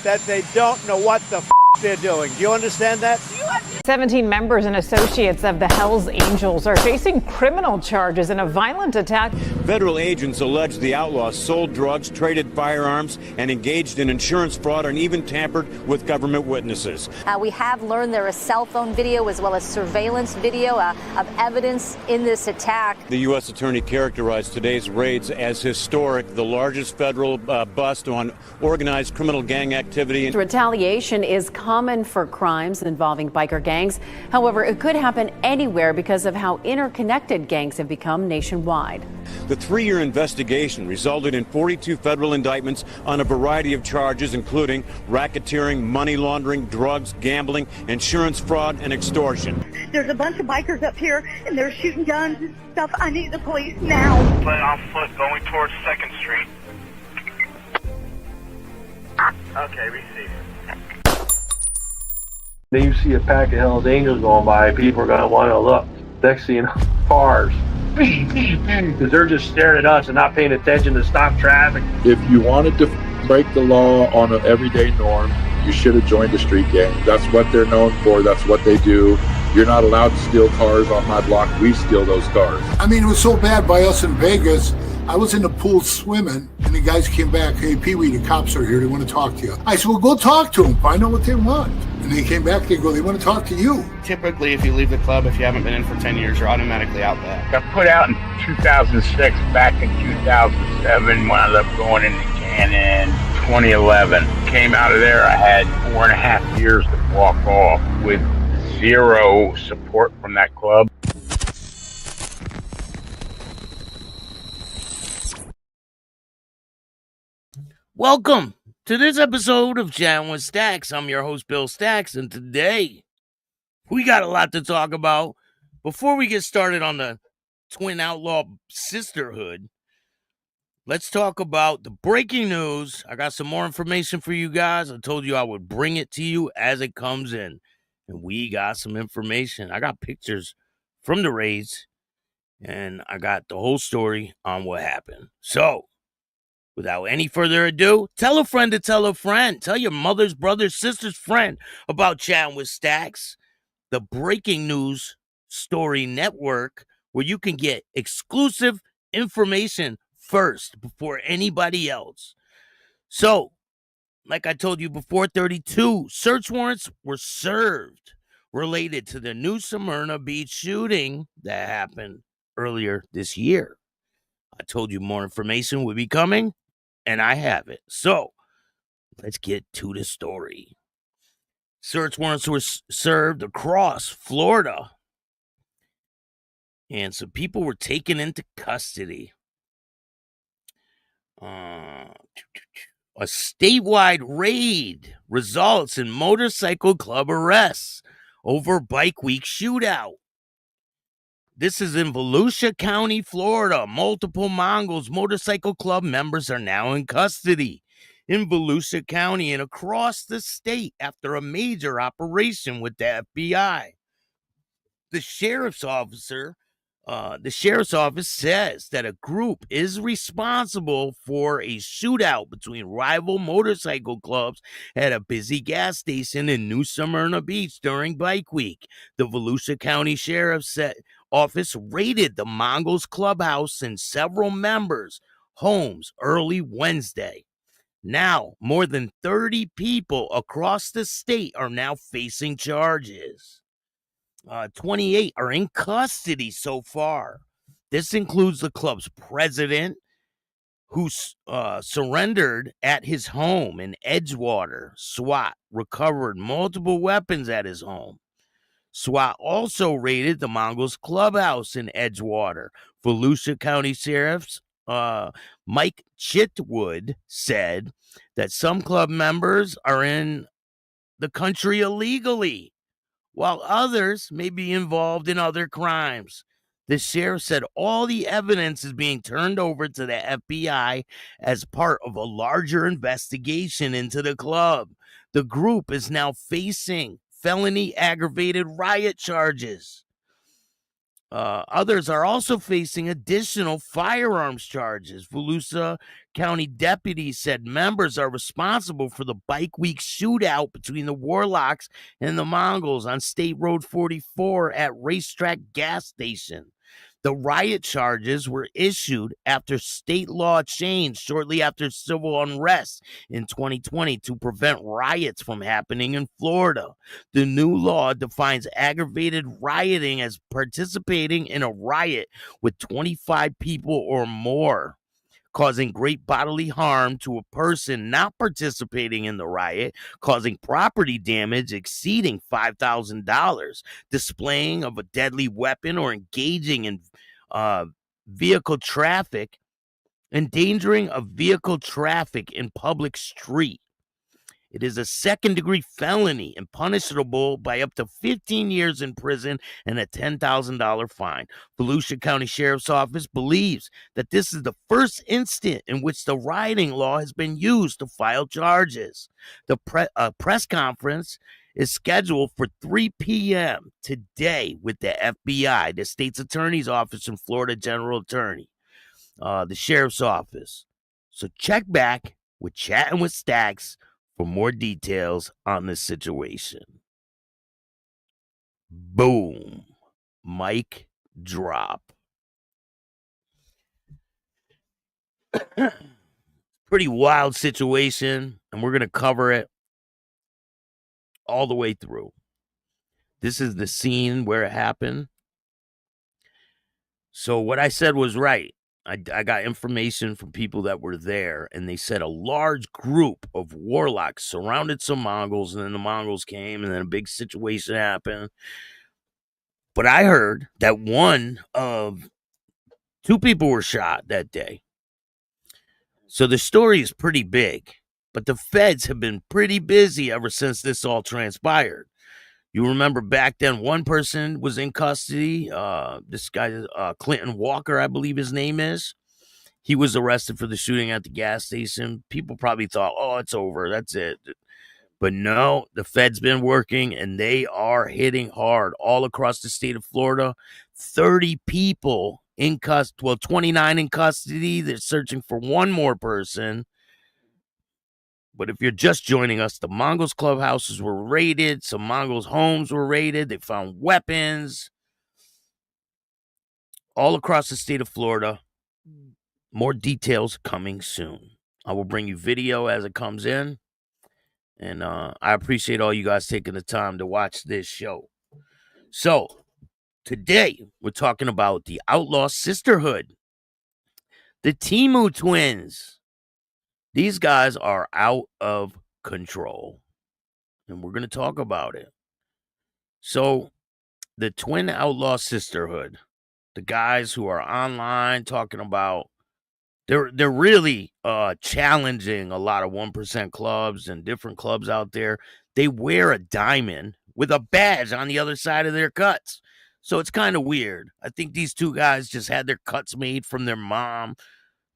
that they don't know what the they're doing. Do you understand that? 17 members and associates of the Hells Angels are facing criminal charges in a violent attack. Federal agents allege the Outlaws sold drugs, traded firearms, and engaged in insurance fraud and even tampered with government witnesses. We have learned there is cell phone video as well as surveillance video of evidence in this attack. The U.S. Attorney characterized today's raids as historic, the largest federal bust on organized criminal gang activity. Retaliation is common for crimes involving biker gangs. However, it could happen anywhere because of how interconnected gangs have become nationwide. The 3-year investigation resulted in 42 federal indictments on a variety of charges, including racketeering, money laundering, drugs, gambling, insurance fraud, and extortion. There's a bunch of bikers up here, and they're shooting guns and stuff. I need the police now. Play on foot going towards 2nd Street. Okay, receive. Then you see a pack of Hells Angels going by, people are going to want to look. Next thing you know, cars. Because they're just staring at us and not paying attention to stop traffic. If you wanted to break the law on an everyday norm, you should have joined a street gang. That's what they're known for. That's what they do. You're not allowed to steal cars on my block. We steal those cars. I mean, it was so bad by us in Vegas. I was in the pool swimming, and the guys came back. Hey, Pee-wee, the cops are here. They want to talk to you. I said, well, go talk to them. Find out what they want. And they came back. They go, they want to talk to you. Typically, if you leave the club, if you haven't been in for 10 years, you're automatically out there. Got put out in 2006. Back in 2007, wound up going into Cannon. 2011. Came out of there. I had 4.5 years to walk off with zero support from that club. Welcome to this episode of Chatting with Stacks. I'm your host, Bill Stacks, and today we got a lot to talk about. Before we get started on the Twin Outlaw Sisterhood, let's talk about the breaking news. I got some more information for you guys. I told you I would bring it to you as it comes in, and we got some information. I got pictures from the raids, and I got the whole story on what happened. So, without any further ado, tell a friend to tell a friend. Tell your mother's, brother's, sister's friend about Chatting with Stacks, the breaking news story network where you can get exclusive information first before anybody else. So, like I told you before, 32 search warrants were served related to the New Smyrna Beach shooting that happened earlier this year. I told you more information would be coming, and I have it. So, let's get to the story. Search warrants were served across Florida, and some people were taken into custody. A statewide raid results in motorcycle club arrests over Bike Week shootout. This is in Volusia County, Florida. Multiple Mongols motorcycle club members are now in custody in Volusia County and across the state after a major operation with the FBI. The sheriff's office says that a group is responsible for a shootout between rival motorcycle clubs at a busy gas station in New Smyrna Beach during Bike Week. The Volusia County Sheriff's Office raided the Mongols clubhouse and several members' homes early Wednesday. Now, more than 30 people across the state are now facing charges. 28 are in custody so far. This includes the club's president, who surrendered at his home in Edgewater. SWAT recovered multiple weapons at his home. SWAT also raided the Mongols clubhouse in Edgewater. Volusia County Sheriff's Mike Chitwood said that some club members are in the country illegally, while others may be involved in other crimes. The sheriff said all the evidence is being turned over to the FBI as part of a larger investigation into the club. The group is now facing felony aggravated riot charges. Others are also facing additional firearms charges. Volusia County deputies said members are responsible for the Bike Week shootout between the Warlocks and the Mongols on State Road 44 at Racetrack Gas Station. The riot charges were issued after state law changed shortly after civil unrest in 2020 to prevent riots from happening in Florida. The new law defines aggravated rioting as participating in a riot with 25 people or more, causing great bodily harm to a person not participating in the riot, causing property damage exceeding $5,000, displaying of a deadly weapon, or engaging in vehicle traffic, endangering of vehicle traffic in public street. It is a second-degree felony and punishable by up to 15 years in prison and a $10,000 fine. Volusia County Sheriff's Office believes that this is the first instant in which the rioting law has been used to file charges. The press conference is scheduled for 3 p.m. today with the FBI, the state's attorney's office, and Florida General Attorney, the Sheriff's Office. So check back with Chatting with Stacks for more details on this situation. Boom. Mic drop. Pretty wild situation, and we're going to cover it all the way through. This is the scene where it happened. So what I said was right. I got information from people that were there, and they said a large group of warlocks surrounded some Mongols, and then the Mongols came, and then a big situation happened. But I heard that two people were shot that day. So the story is pretty big, but the feds have been pretty busy ever since this all transpired. You remember back then, one person was in custody. This guy, Clinton Walker, I believe his name is. He was arrested for the shooting at the gas station. People probably thought, oh, it's over. That's it. But no, the Fed's been working, and they are hitting hard all across the state of Florida. 30 people in custody. Well, 29 in custody. They're searching for one more person. But if you're just joining us, the Mongols clubhouses were raided. Some Mongols' homes were raided. They found weapons all across the state of Florida. More details coming soon. I will bring you video as it comes in. And I appreciate all you guys taking the time to watch this show. So, today, we're talking about the Outlaw Sisterhood. The Temu twins. These guys are out of control, and we're going to talk about it. So, the Twin Outlaw Sisterhood, the guys who are online talking about, they're really challenging a lot of 1% clubs and different clubs out there. They wear a diamond with a badge on the other side of their cuts. So it's kind of weird. I think these two guys just had their cuts made from their mom.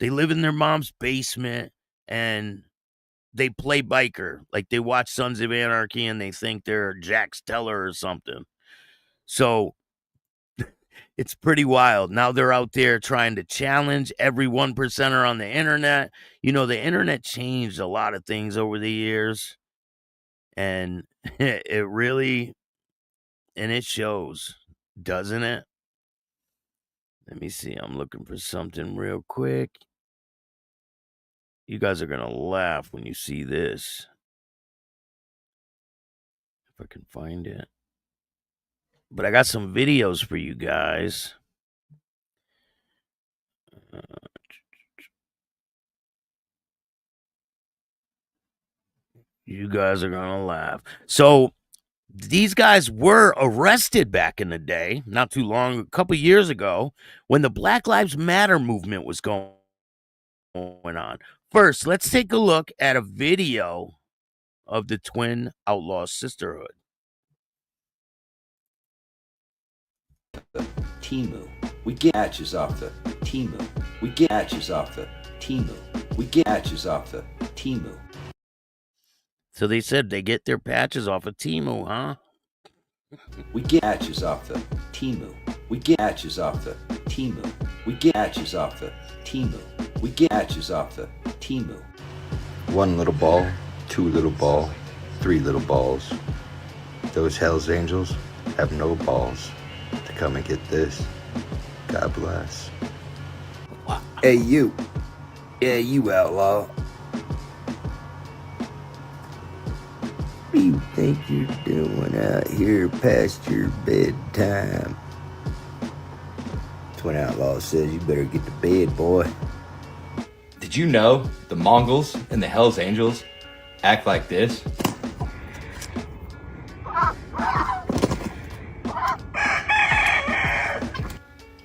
They live in their mom's basement. And they play biker, like they watch Sons of Anarchy and they think they're Jax Teller or something. So it's pretty wild. Now they're out there trying to challenge every 1%er on the internet. You know, the internet changed a lot of things over the years. And it really, and it shows, doesn't it? Let me see. I'm looking for something real quick. You guys are going to laugh when you see this. If I can find it. But I got some videos for you guys. You guys are going to laugh. So, these guys were arrested back in the day, not too long, a couple years ago, when the Black Lives Matter movement was going on. First, let's take a look at a video of the Twin Outlaw Sisterhood. Temu. We get patches off the Temu. We get patches off the Temu. We get patches off the Temu. So they said they get their patches off of Temu, huh? We get matches off the Temu. We get matches off the Temu. We get matches off the Temu. We get matches off the Temu. One little ball, two little ball, three little balls. Those Hell's Angels have no balls to come and get this. God bless. Hey, you. Yeah, you outlaw. What do you think you're doing out here past your bedtime? Twin Outlaw says you better get to bed, boy. Did you know the Mongols and the Hells Angels act like this?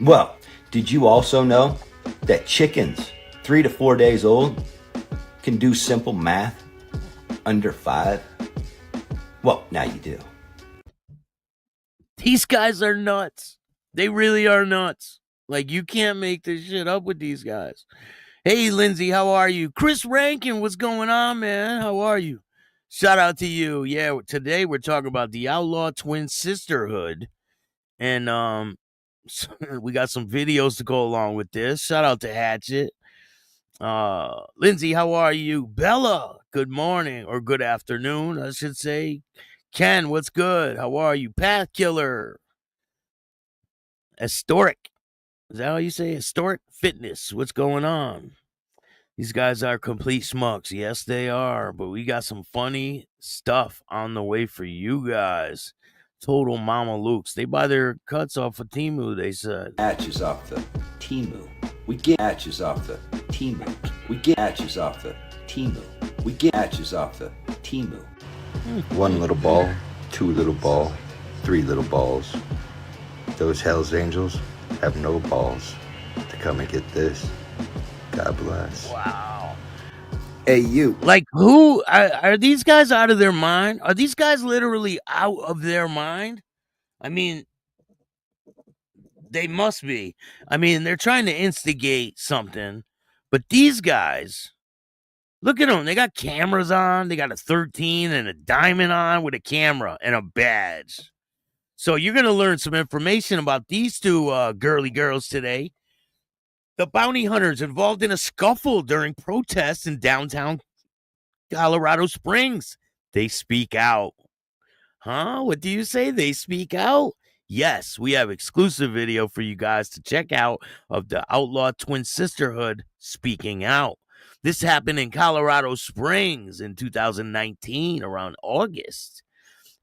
Well, did you also know that chickens 3 to 4 days old can do simple math under 5? Well, now you do. These guys are nuts. They really are nuts. Like, you can't make this shit up with these guys. Hey, Lindsay, how are you? Chris Rankin, what's going on, man? How are you? Shout out to you. Yeah, today we're talking about the Outlaw Twin Sisterhood. And we got some videos to go along with this. Shout out to Hatchet. Lindsay, how are you? Bella, good morning or good afternoon, I should say. Ken, what's good? How are you? Path Killer. Historic. Is that how you say? Historic Fitness. What's going on? These guys are complete schmucks. Yes, they are. But we got some funny stuff on the way for you guys. Total Mama Lukes. They buy their cuts off of Temu, they said. Matches off the Temu. We get matches off the Temu. We get matches off the Temu. We get matches off the Temu. One little ball, two little ball, three little balls. Those Hell's Angels have no balls to come and get this. God bless. Wow. Hey, you. Like, who? Are these guys out of their mind? Are these guys literally out of their mind? I mean, they must be. I mean, they're trying to instigate something. But these guys, look at them. They got cameras on. They got a 13 and a diamond on with a camera and a badge. So you're going to learn some information about these two girly girls today. The bounty hunters involved in a scuffle during protests in downtown Colorado Springs. They speak out. Huh? What do you say? They speak out? Yes, we have exclusive video for you guys to check out of the Outlaw Twin Sisterhood speaking out. This happened in Colorado Springs in 2019, around August.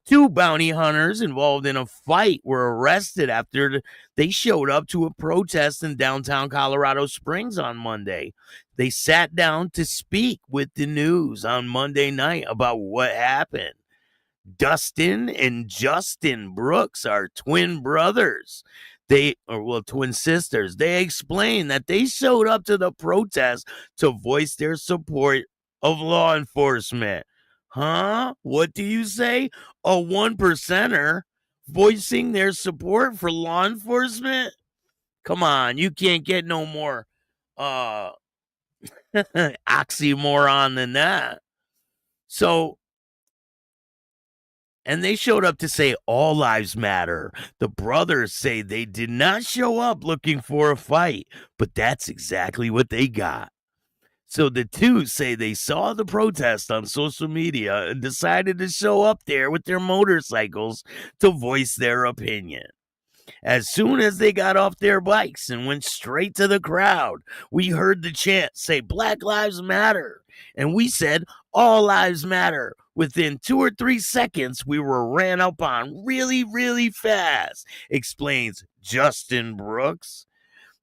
2 bounty hunters involved in a fight were arrested after they showed up to a protest in downtown Colorado Springs on Monday. They sat down to speak with the news on Monday night about what happened. Dustin and Justin Brooks are twin brothers. Twin sisters. They explained that they showed up to the protest to voice their support of law enforcement. Huh? What do you say? A 1%er voicing their support for law enforcement? Come on, you can't get no more oxymoron than that. So, and they showed up to say all lives matter. The brothers say they did not show up looking for a fight, but that's exactly what they got. So the two say they saw the protest on social media and decided to show up there with their motorcycles to voice their opinion. As soon as they got off their bikes and went straight to the crowd, we heard the chant say, "Black Lives Matter." And we said, "All lives matter." Within 2 or 3 seconds, we were ran up on really, really fast, explains Justin Brooks.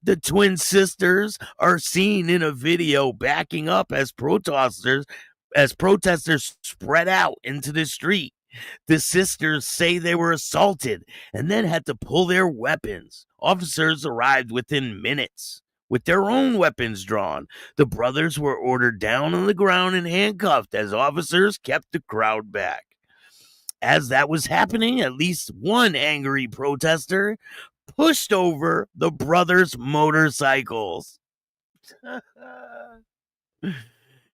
The twin sisters are seen in a video backing up as protesters spread out into the street. The sisters say they were assaulted and then had to pull their weapons. Officers arrived within minutes with their own weapons drawn. The brothers were ordered down on the ground and handcuffed as officers kept the crowd back. As that was happening, at least one angry protester pushed over the brothers' motorcycles.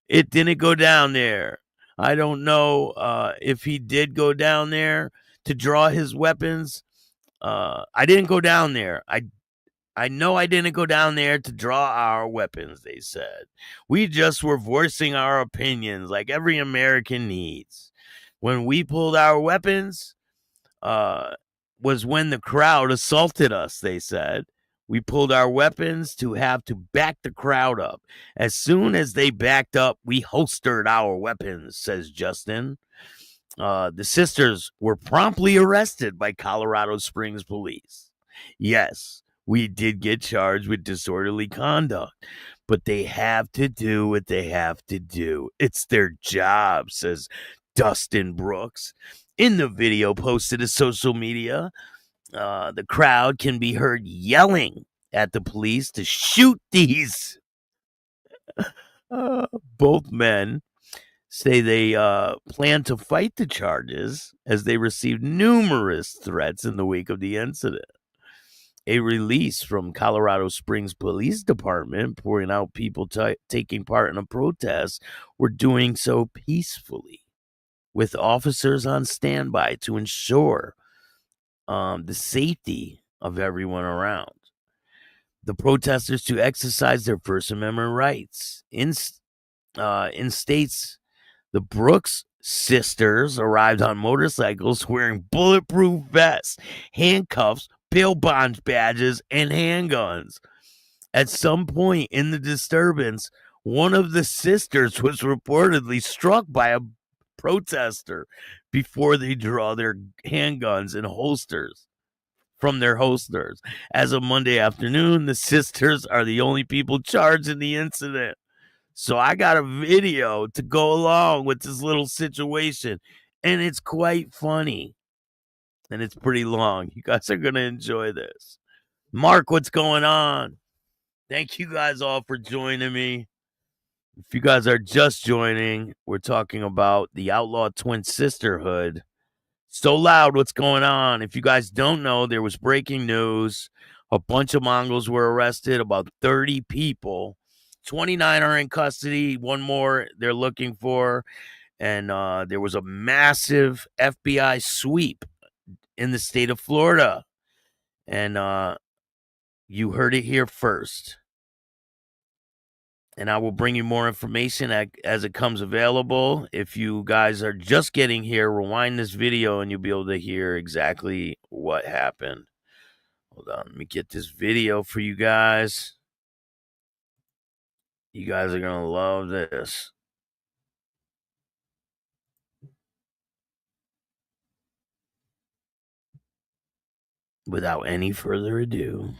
It didn't go down there. I don't know if he did go down there. to draw his weapons. I didn't go down there. I know I didn't go down there to draw our weapons, they said. We just were voicing our opinions like every American needs. When we pulled our weapons, was when the crowd assaulted us, they said. We pulled our weapons to have to back the crowd up. As soon as they backed up, we holstered our weapons, says Justin. The sisters were promptly arrested by Colorado Springs police. Yes, we did get charged with disorderly conduct, but they have to do what they have to do. It's their job, says Dustin Brooks. In the video posted to social media, the crowd can be heard yelling at the police to shoot these. Both men say they plan to fight the charges as they received numerous threats in the wake of the incident. A release from Colorado Springs Police Department pointing out people taking part in a protest were doing so peacefully, with officers on standby to ensure the safety of everyone around. The protesters to exercise their First Amendment rights. In states, the Brooks sisters arrived on motorcycles wearing bulletproof vests, handcuffs, bail bond badges, and handguns. At some point in the disturbance, one of the sisters was reportedly struck by a protester before they draw their handguns and holsters from their holsters. As of Monday afternoon, the sisters are the only people charged in the incident. So I got a video to go along with this little situation, and it's quite funny, and it's pretty long. You guys are going to enjoy this. Mark, what's going on? Thank you guys all for joining me. If you guys are just joining, we're talking about the Outlaw Twin Sisterhood. So Loud, what's going on? If you guys don't know, there was breaking news. A bunch of Mongols were arrested, about 30 people. 29 are in custody. One more they're looking for. And there was a massive FBI sweep in the state of Florida. And you heard it here first. And I will bring you more information as it comes available. If you guys are just getting here, rewind this video and you'll be able to hear exactly what happened. Hold on, let me get this video for you guys. You guys are going to love this. Without any further ado.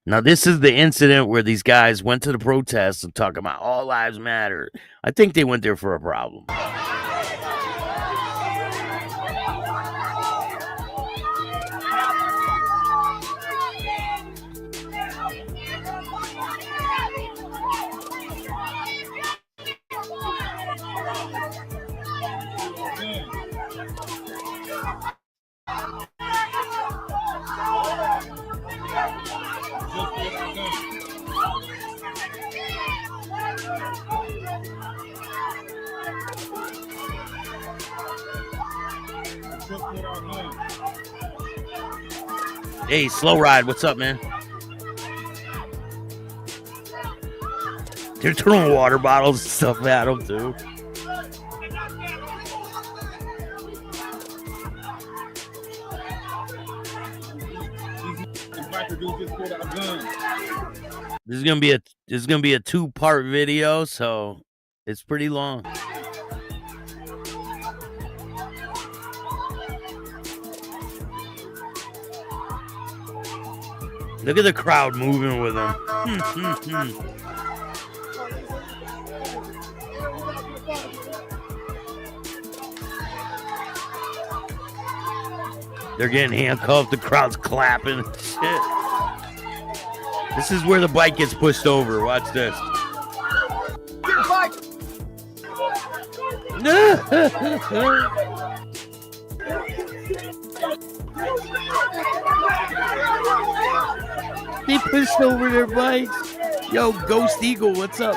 Now, this is the incident where these guys went to the protest and talking about all lives matter. I think they went there for a problem. Hey, Slow Ride, what's up, man? They're throwing water bottles and stuff at them, too. This is gonna be a 2-part video, so it's pretty long. Look at the crowd moving with them. They're getting handcuffed. The crowd's clapping. Shit. This is where the bike gets pushed over. Watch this. They pushed over their bikes. Yo, Ghost Eagle, what's up?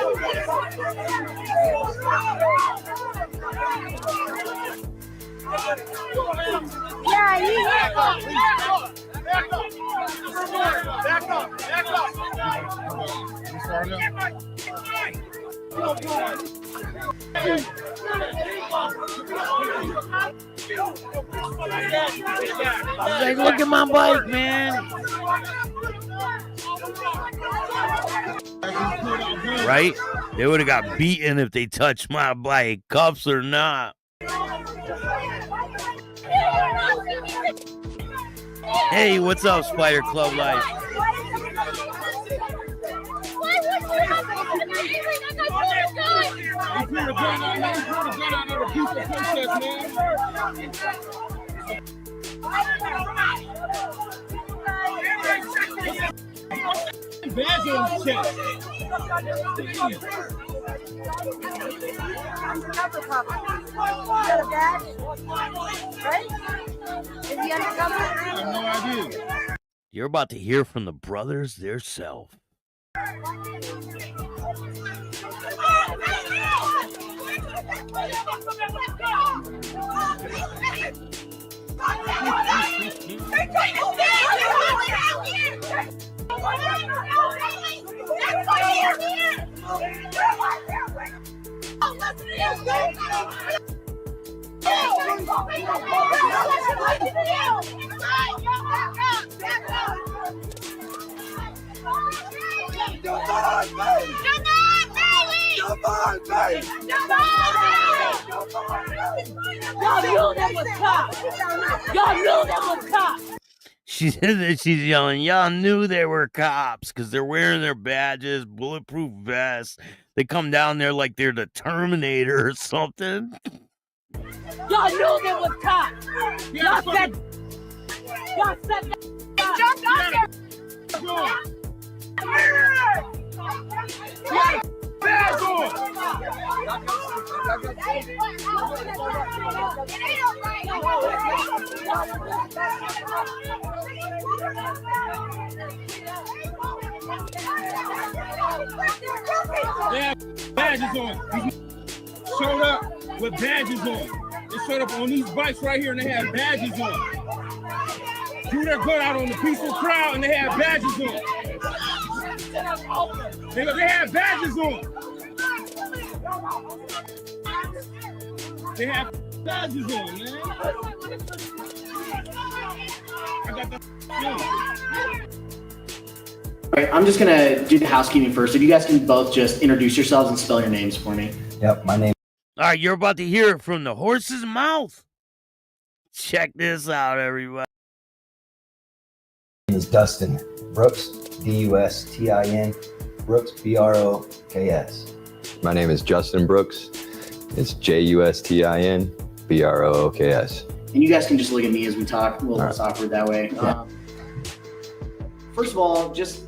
Yeah, you Back up. Like, look at my bike, man. Right? They would have got beaten if they touched my bike, cuffs or not. Hey, what's up, Spider Club Life? You're about to hear from the brothers theirself. She said that she's yelling, y'all knew they were cops because they're wearing their badges, bulletproof vests. They come down there like they're the Terminator or something. Y'all knew they was cops. Y'all said that. Jumped out there. Badge on! They have badges on. These showed up with badges on. They showed up on these bikes right here and they have badges on. Drew their gun out on the peaceful crowd and they have badges on. They have badges on. They have badges on, man. I got the All right, I'm just gonna do the housekeeping first. If you guys can both just introduce yourselves and spell your names for me. Yep, my name. All right, you're about to hear it from the horse's mouth. Check this out, everybody. My name is Dustin Brooks, D-U-S-T-I-N, Brooks, B-R-O-K-S. My name is Justin Brooks. It's J-U-S-T-I-N, B-R-O-O-K-S. And you guys can just look at me as we talk. A little less awkward that way. Yeah. First of all, just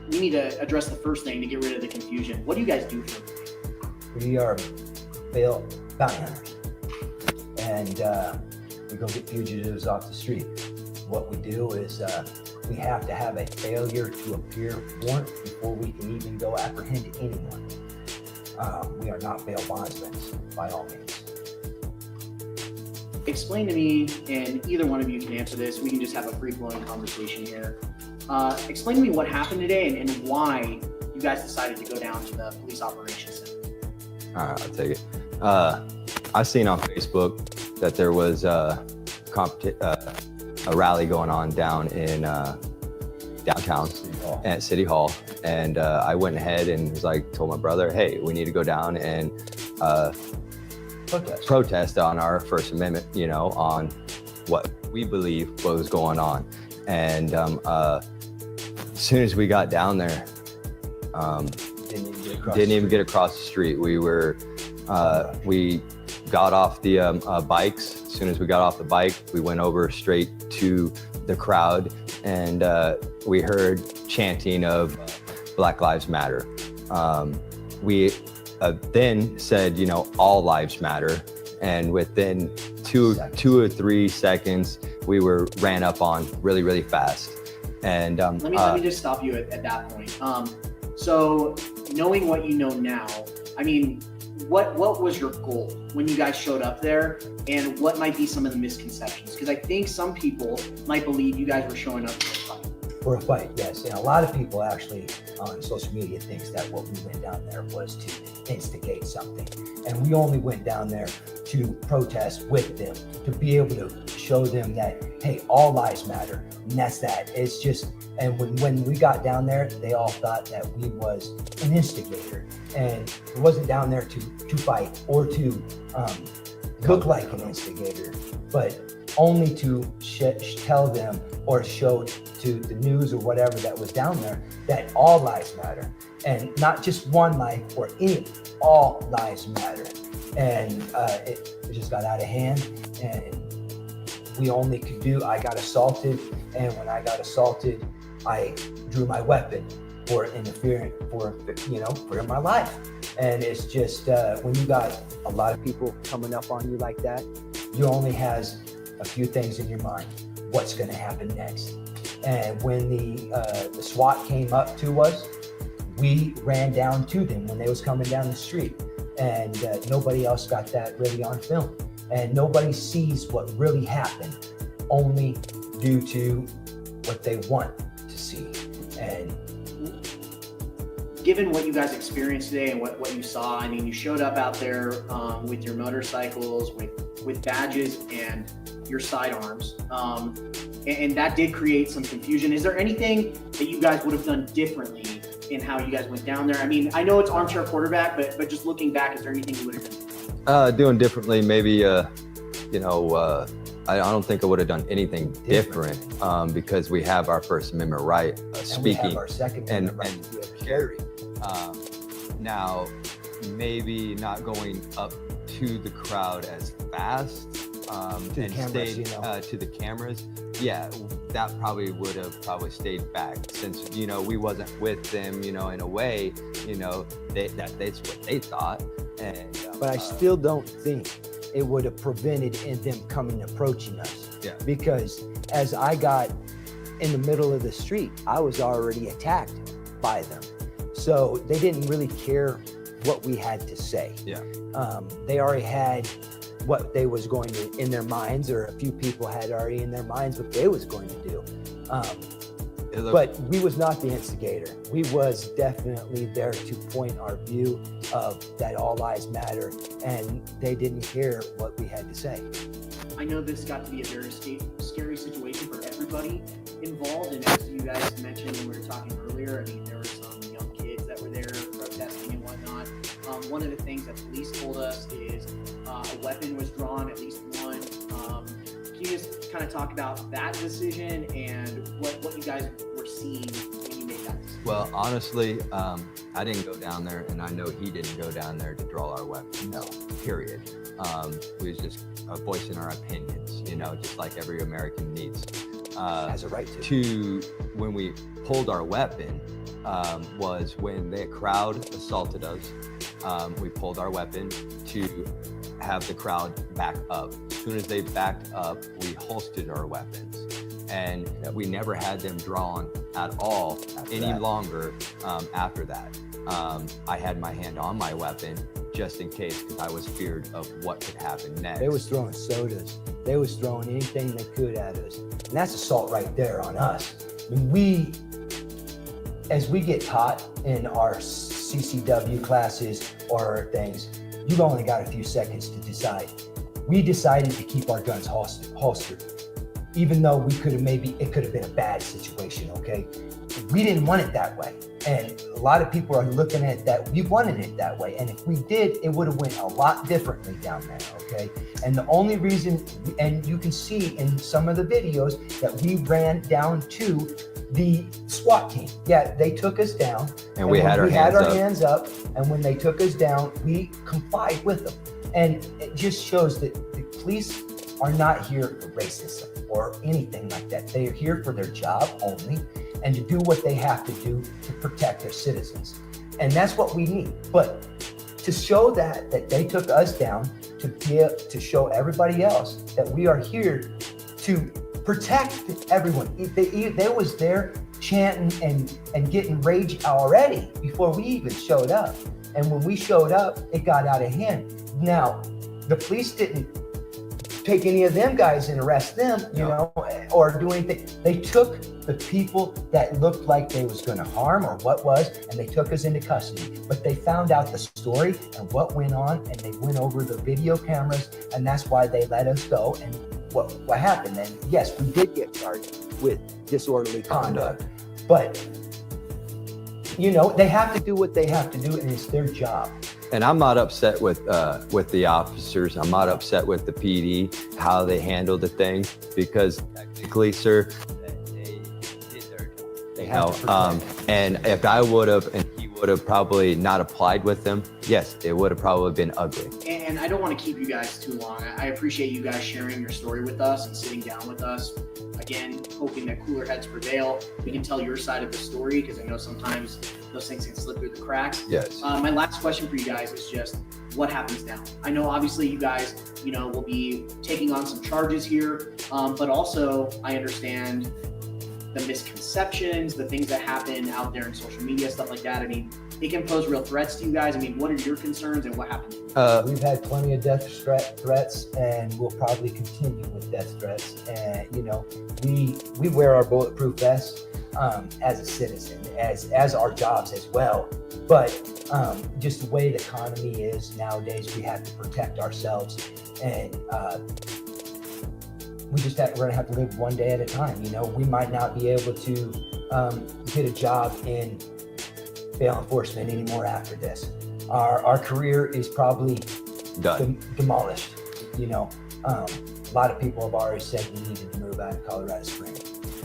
we need to address the first thing to get rid of the confusion. What do you guys do for a living? We are bail bounty hunters, and we go get fugitives off the street. What we do is we have to have a failure to appear warrant before we can even go apprehend anyone. We are not bail bondsmen by all means. Explain to me, and either one of you can answer this. We can just have a free-flowing conversation here. Explain to me what happened today and why you guys decided to go down to the police operations center. All right, I'll take it. I seen on Facebook that there was a rally going on down in downtown at City Hall, and I went ahead and was like, told my brother, hey, we need to go down and protest on our First Amendment, you know, on what we believe was going on. And as soon as we got down there, didn't even get across the street. We got off the bikes. As soon as we got off the bike, we went over straight to the crowd, and we heard chanting of Black Lives Matter. We then said, you know, all lives matter. And within two or 3 seconds, we ran up on really, really fast. And let me just stop you at that point. So knowing what you know now, I mean, what was your goal when you guys showed up there, and what might be some of the misconceptions? Because I think some people might believe you guys were showing up for a fight. For a fight, yes. And a lot of people actually on social media thinks that what we went down there was to instigate something. And we only went down there to protest with them, to be able to show them that, hey, all lives matter. And that's that. It's just, and when we got down there, they all thought that we was an instigator. And it wasn't down there to fight or to look like an instigator, but only to tell them or show to the news or whatever that was down there that all lives matter, and not just one life or any, all lives matter. And it just got out of hand, and we only could do, I got assaulted, and when I got assaulted, I drew my weapon for interfering, for my life. And it's just, when you got a lot of people coming up on you like that, you only has a few things in your mind. What's gonna happen next? And when the SWAT came up to us, we ran down to them when they was coming down the street. And nobody else got that really on film. And nobody sees what really happened, only due to what they want to see. And given what you guys experienced today and what you saw, I mean, you showed up out there with your motorcycles, with badges and your sidearms, and that did create some confusion. Is there anything that you guys would have done differently in how you guys went down there? I mean, I know it's armchair quarterback, but just looking back, is there anything you would have done? Doing differently, maybe, I don't think I would have done anything different because we have our First Amendment right speaking, we have our Second Amendment right to be able to carry. Now, maybe not going up to the crowd as fast and stayed to the cameras. Yeah, that probably would have stayed back, since we wasn't with them. In a way, that's what they thought. And but I still don't think it would have prevented them coming approaching us. Yeah. Because as I got in the middle of the street, I was already attacked by them. So they didn't really care what we had to say. Yeah. They already had what they was going to in their minds, or a few people had already in their minds what they was going to do. But we was not the instigator. We was definitely there to point our view of that all lives matter, and they didn't care what we had to say. I know this got to be a very scary situation for everybody involved, and as you guys mentioned when we were talking earlier, I mean, there were some young kids that were there protesting and whatnot. One of the things that police told us is a weapon was drawn, at least one. Can you just kind of talk about that decision and what you guys were seeing when you made that decision? Well, honestly, I didn't go down there, and I know he didn't go down there to draw our weapon. No, period. We was just voicing our opinions, just like every American needs. Has a right to. When we pulled our weapon, was when the crowd assaulted us. We pulled our weapon to have the crowd back up. As soon as they backed up, we holstered our weapons, and we never had them drawn at all longer after that. I had my hand on my weapon just in case, because I was feared of what could happen next. They was throwing sodas. They was throwing anything they could at us. And that's assault right there on us. As we get taught in our CCW classes or things, you've only got a few seconds to decide. We decided to keep our guns holstered, even though it could have been a bad situation, okay? We didn't want it that way. And a lot of people are looking at that, we wanted it that way. And if we did, it would have went a lot differently down there, okay? And the only reason, and you can see in some of the videos that we ran down to the SWAT team. Yeah, they took us down. And we had our hands up. And when they took us down, we complied with them. And it just shows that the police are not here for racism or anything like that. They are here for their job only, and to do what they have to do to protect their citizens. And that's what we need. But to show that they took us down, to show everybody else that we are here to protect everyone. They was there chanting and getting rage already before we even showed up. And when we showed up, it got out of hand. Now, the police didn't take any of them guys and arrest them, you know, or do anything. They took the people that looked like they was going to harm or what was, and they took us into custody. But they found out the story and what went on, and they went over the video cameras, and that's why they let us go. And what happened? And yes, we did get charged with disorderly conduct, but you know, they have to do what they have to do, and it's their job. And I'm not upset with the officers. I'm not upset with the PD, how they handled the thing, because technically, sir, they did their job. They have and if I would have, and he would have probably not applied with them, yes, it would have probably been ugly. And I don't want to keep you guys too long. I appreciate you guys sharing your story with us and sitting down with us. Again, hoping that cooler heads prevail. We can tell your side of the story, because I know sometimes those things can slip through the cracks. Yes. My last question for you guys is just, what happens now? I know obviously you guys, you know, will be taking on some charges here, but also I understand the misconceptions, the things that happen out there in social media, stuff like that. I mean, it can pose real threats to you guys. I mean, what are your concerns and what happens? We've had plenty of death threats, and we'll probably continue with death threats. And you know, we wear our bulletproof vests as a citizen, as our jobs as well. But just the way the economy is nowadays, we have to protect ourselves, and we're gonna have to live one day at a time. You know, we might not be able to get a job in bail enforcement anymore after this. Our career is probably done, demolished. You know, a lot of people have already said we needed to move out of Colorado Springs.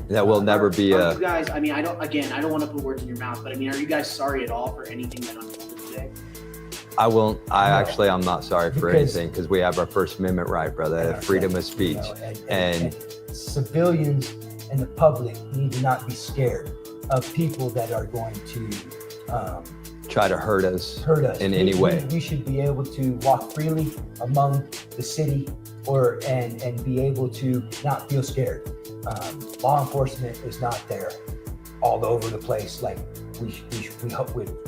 That will never be Are you guys, I mean, I don't want to put words in your mouth, but I mean, are you guys sorry at all for anything that unfolded today? I'm not sorry for anything, because we have our First Amendment right, brother, freedom of speech. You know, and civilians and the public need to not be scared of people that are going to try to hurt us in any we, way. We should be able to walk freely among the city, and be able to not feel scared. Law enforcement is not there all over the place like we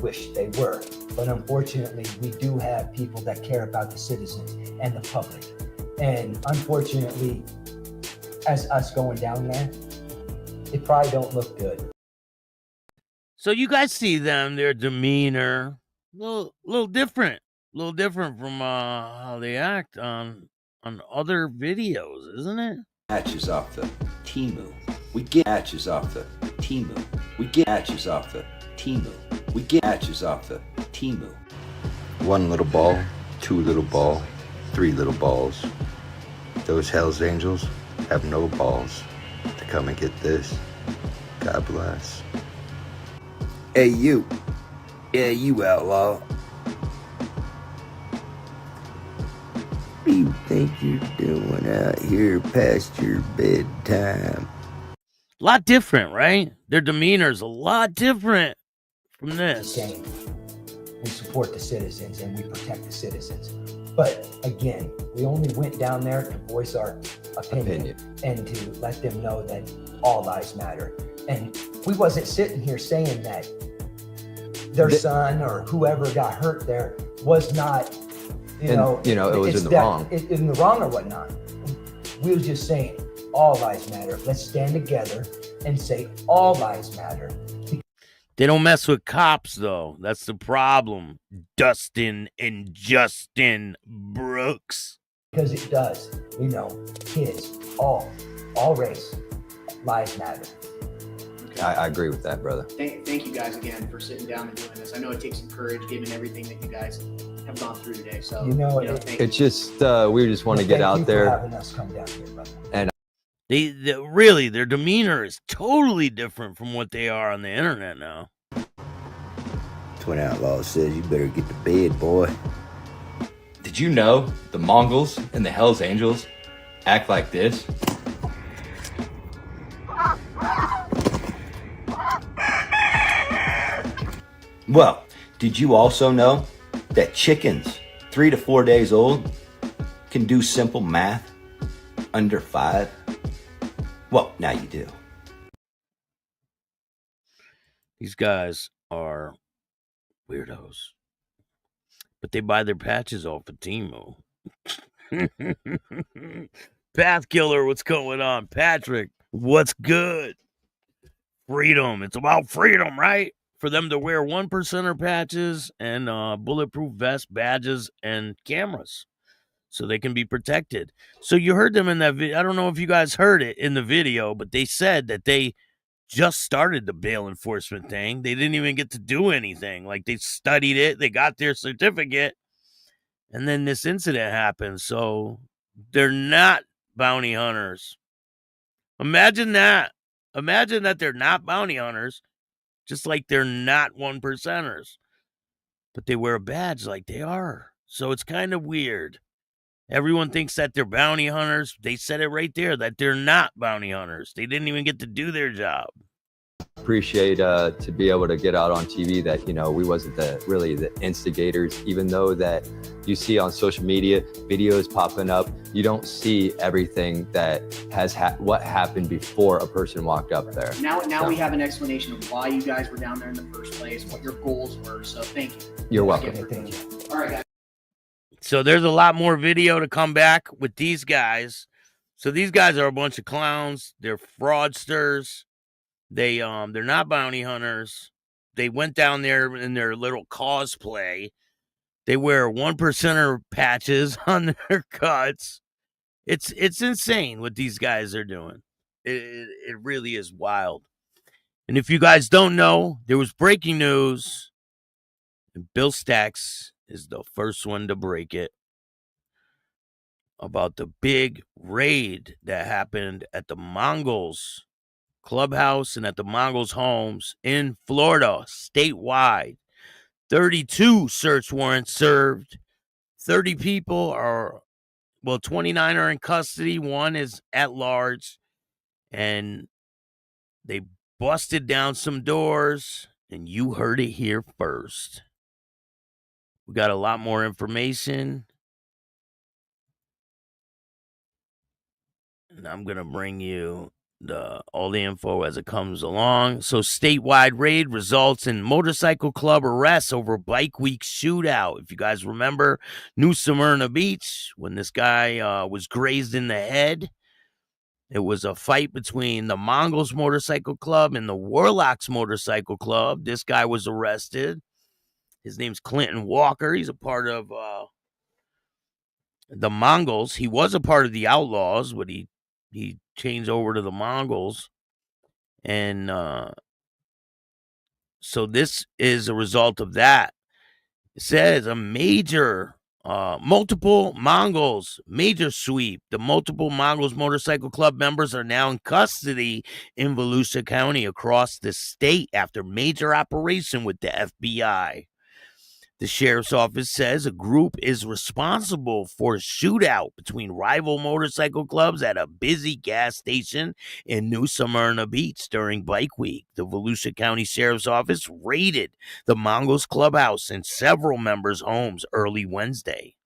wish they were. But unfortunately, we do have people that care about the citizens and the public. And unfortunately, as us going down there, it probably don't look good. So you guys see them, their demeanor, little different from how they act on other videos, isn't it? Matches off the Temu. We get matches off the Temu. We get matches off the Temu. We get matches off the Temu. One little ball, two little ball, three little balls. Those Hells Angels have no balls to come and get this. God bless. Hey, you. Yeah, you outlaw. What do you think you're doing out here past your bedtime? A lot different, right? Their demeanor's a lot different from this. Same. We support the citizens and we protect the citizens. But again, we only went down there to voice our opinion and to let them know that all lives matter. And we wasn't sitting here saying that their son or whoever got hurt there was not, it was in the wrong or whatnot. We was just saying all lives matter. Let's stand together and say all lives matter. They don't mess with cops, though. That's the problem. Dustin and Justin Brooks. Because it does. Kids, all race, lives matter. Okay. I agree with that, brother. Thank you guys again for sitting down and doing this. I know it takes some courage given everything that you guys have gone through today. So, it's just, we just want to get out there. Thank you for having us come down here, brother. And really, their demeanor is totally different from what they are on the internet now. Twin Outlaw says you better get to bed, boy. Did you know the Mongols and the Hells Angels act like this? Well, did you also know that chickens 3 to 4 days old can do simple math under 5? Well, now you do. These guys are weirdos. But they buy their patches off of Temu. Path Killer, what's going on? Patrick, what's good? Freedom. It's about freedom, right? For them to wear 1%er patches and bulletproof vests, badges, and cameras so they can be protected. So you heard them in that video. I don't know if you guys heard it in the video, but they said that they just started the bail enforcement thing. They didn't even get to do anything. Like, they studied it. They got their certificate. And then this incident happened. So they're not bounty hunters. Imagine that. Imagine that they're not bounty hunters, just like they're not 1%ers. But they wear a badge like they are. So it's kind of weird. Everyone thinks that they're bounty hunters. They said it right there, that they're not bounty hunters. They didn't even get to do their job. Appreciate to be able to get out on TV that, you know, we wasn't really the instigators, even though that you see on social media videos popping up, you don't see everything that has what happened before a person walked up there. Now we have an explanation of why you guys were down there in the first place, what your goals were. So thank you. You're welcome. Thank you. All right, guys. So there's a lot more video to come back with these guys. So these guys are a bunch of clowns. They're fraudsters. They're not bounty hunters. They went down there in their little cosplay. They wear 1%er patches on their cuts. It's insane what these guys are doing. It really is wild. And if you guys don't know, there was breaking news. And Bill Stacks is the first one to break it about the big raid that happened at the Mongols clubhouse and at the Mongols homes in Florida, statewide. 32 search warrants served. 30 people are, 29 are in custody. One is at large. And they busted down some doors, and you heard it here first. We got a lot more information. And I'm going to bring you all the info as it comes along. So statewide raid results in motorcycle club arrests over Bike Week shootout. If you guys remember New Smyrna Beach, when this guy was grazed in the head, it was a fight between the Mongols Motorcycle Club and the Warlocks Motorcycle Club. This guy was arrested. His name's Clinton Walker. He's a part of the Mongols. He was a part of the Outlaws, but he changed over to the Mongols. And so this is a result of that. It says a major, multiple Mongols, major sweep. The multiple Mongols Motorcycle Club members are now in custody in Volusia County across the state after major operation with the FBI. The sheriff's office says a group is responsible for a shootout between rival motorcycle clubs at a busy gas station in New Smyrna Beach during Bike Week. The Volusia County Sheriff's Office raided the Mongols clubhouse and several members' homes early Wednesday.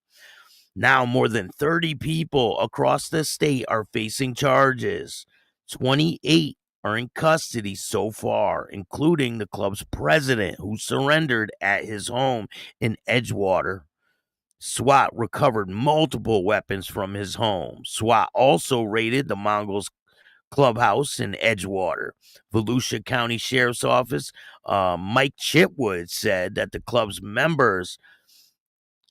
Now more than 30 people across the state are facing charges. 28 are in custody so far, including the club's president, who surrendered at his home in Edgewater. SWAT recovered multiple weapons from his home. SWAT also raided the Mongols clubhouse in Edgewater. Volusia County Sheriff's Office, Mike Chitwood, said that the club's members,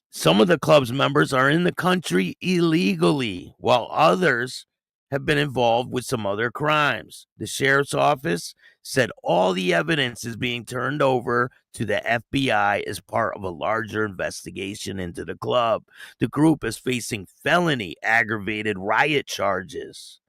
some of the club's members are in the country illegally, while others have been involved with some other crimes. The sheriff's office said all the evidence is being turned over to the FBI as part of a larger investigation into the club. The group is facing felony aggravated riot charges.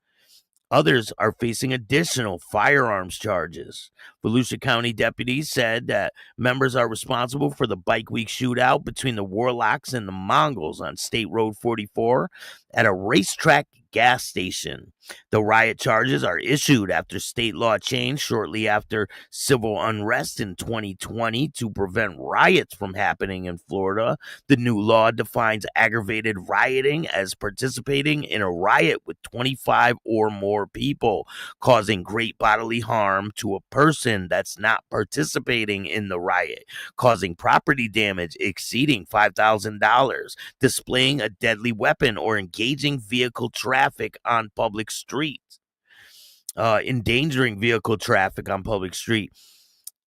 Others are facing additional firearms charges. Volusia County deputies said that members are responsible for the Bike Week shootout between the Warlocks and the Mongols on State Road 44 at a racetrack gas station. The riot charges are issued after state law changed shortly after civil unrest in 2020 to prevent riots from happening in Florida. The new law defines aggravated rioting as participating in a riot with 25 or more people, causing great bodily harm to a person that's not participating in the riot, causing property damage exceeding $5,000, displaying a deadly weapon, or engaging vehicle traffic on public streets, endangering vehicle traffic on public street.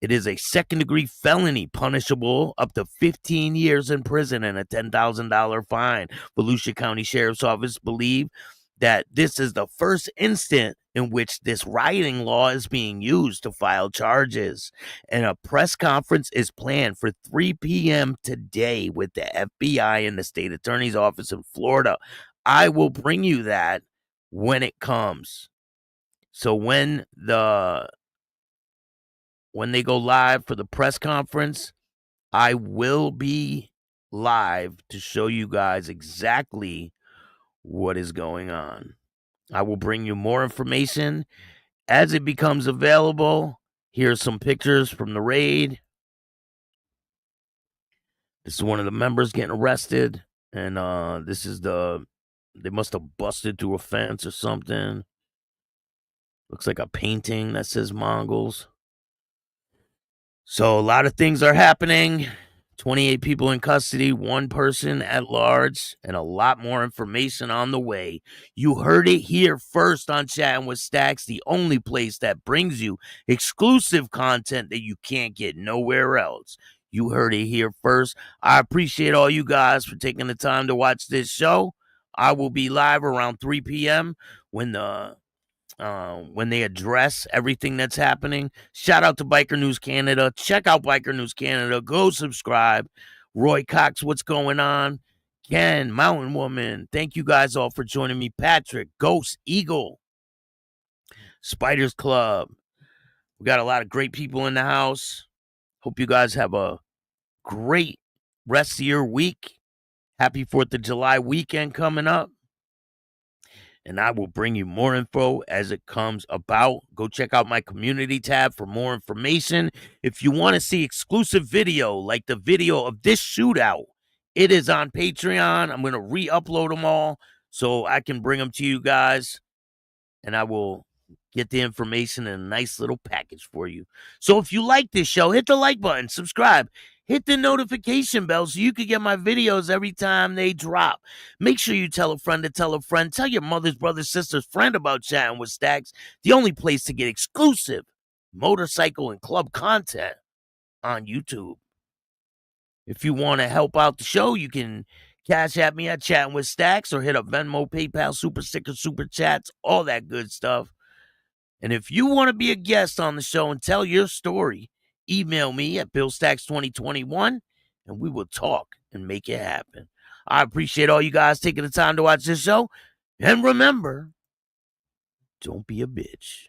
It is a second-degree felony, punishable up to 15 years in prison and a $10,000 fine. Volusia County Sheriff's Office believe that this is the first instant in which this rioting law is being used to file charges. And a press conference is planned for 3 p.m. today with the FBI and the state attorney's office in Florida. I will bring you that when it comes. So when they go live for the press conference, I will be live to show you guys exactly what is going on. I will bring you more information as it becomes available. Here's some pictures from the raid. This is one of the members getting arrested, and they must have busted through a fence or something. Looks like a painting that says Mongols. So a lot of things are happening. 28 people in custody, 1 person at large, and a lot more information on the way. You heard it here first on Chatting with Stacks, the only place that brings you exclusive content that you can't get nowhere else. You heard it here first. I appreciate all you guys for taking the time to watch this show. I will be live around 3 p.m. when they address everything that's happening. Shout out to Biker News Canada. Check out Biker News Canada. Go subscribe. Roy Cox, what's going on? Ken, Mountain Woman. Thank you guys all for joining me. Patrick, Ghost, Eagle, Spiders Club. We got a lot of great people in the house. Hope you guys have a great rest of your week. Happy 4th of July weekend coming up. And I will bring you more info as it comes about. Go check out my community tab for more information. If you want to see exclusive video, like the video of this shootout, it is on Patreon. I'm going to re-upload them all so I can bring them to you guys. And I will get the information in a nice little package for you. So if you like this show, hit the like button, subscribe. Hit the notification bell so you can get my videos every time they drop. Make sure you tell a friend to tell a friend. Tell your mother's, brother's, sister's friend about Chatting with Stacks, the only place to get exclusive motorcycle and club content on YouTube. If you want to help out the show, you can cash at me at Chatting with Stacks or hit up Venmo, PayPal, Super Stickers, Super Chats, all that good stuff. And if you want to be a guest on the show and tell your story, email me at BillStacks2021 and we will talk and make it happen. I appreciate all you guys taking the time to watch this show. And remember, don't be a bitch.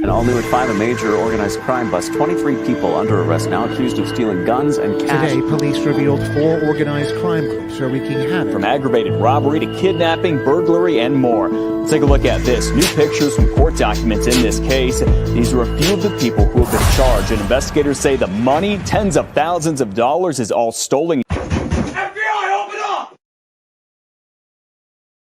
And all new at 5, a major organized crime bust. 23 people under arrest now accused of stealing guns and cash. Today, police revealed 4 organized crime groups are wreaking havoc. From aggravated robbery to kidnapping, burglary, and more. Let's take a look at this. New pictures from court documents in this case. These are a few of the people who have been charged. And investigators say the money, tens of thousands of dollars, is all stolen.